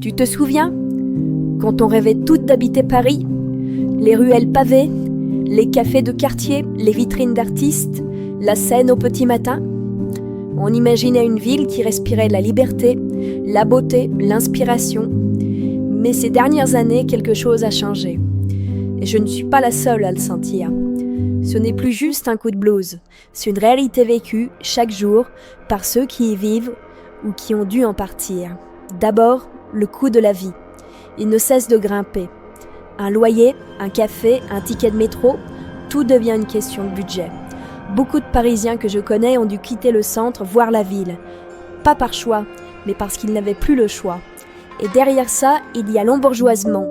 Tu te souviens? Quand on rêvait toutes d'habiter Paris, les ruelles pavées, les cafés de quartier, les vitrines d'artistes, la Seine au petit matin. On imaginait une ville qui respirait la liberté, la beauté, l'inspiration. Mais ces dernières années, quelque chose a changé. Et je ne suis pas la seule à le sentir. Ce n'est plus juste un coup de blues, c'est une réalité vécue chaque jour par ceux qui y vivent ou qui ont dû en partir. D'abord, le coût de la vie. Il ne cesse de grimper. Un loyer, un café, un ticket de métro, tout devient une question de budget. Beaucoup de Parisiens que je connais ont dû quitter le centre, voire la ville. Pas par choix, mais parce qu'ils n'avaient plus le choix. Et derrière ça, il y a l'embourgeoisement.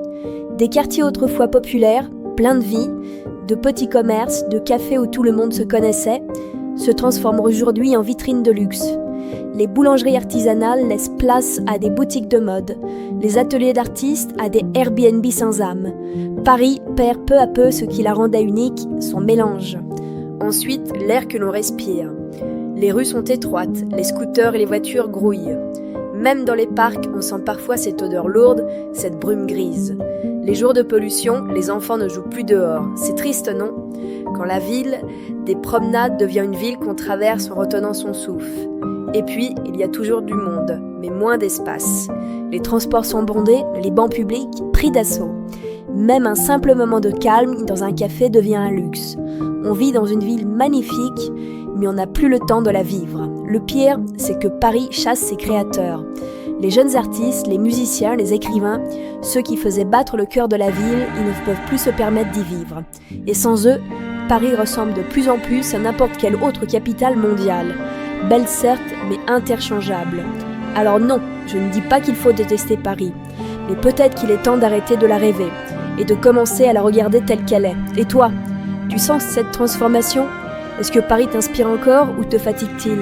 Des quartiers autrefois populaires, pleins de vie, de petits commerces, de cafés où tout le monde se connaissait, se transforment aujourd'hui en vitrines de luxe. Les boulangeries artisanales laissent place à des boutiques de mode, les ateliers d'artistes à des Airbnb sans âme. Paris perd peu à peu ce qui la rendait unique, son mélange. Ensuite, l'air que l'on respire. Les rues sont étroites, les scooters et les voitures grouillent. Même dans les parcs, on sent parfois cette odeur lourde, cette brume grise. Les jours de pollution, les enfants ne jouent plus dehors. C'est triste, non? Quand la ville des promenades devient une ville qu'on traverse en retenant son souffle. Et puis, il y a toujours du monde, mais moins d'espace. Les transports sont bondés, les bancs publics pris d'assaut. Même un simple moment de calme dans un café devient un luxe. On vit dans une ville magnifique, mais on n'a plus le temps de la vivre. Le pire, c'est que Paris chasse ses créateurs. Les jeunes artistes, les musiciens, les écrivains, ceux qui faisaient battre le cœur de la ville, ils ne peuvent plus se permettre d'y vivre. Et sans eux, Paris ressemble de plus en plus à n'importe quelle autre capitale mondiale. Belle certes, mais interchangeable. Alors non, je ne dis pas qu'il faut détester Paris, mais peut-être qu'il est temps d'arrêter de la rêver et de commencer à la regarder telle qu'elle est. Et toi, tu sens cette transformation? Est-ce que Paris t'inspire encore ou te fatigue-t-il?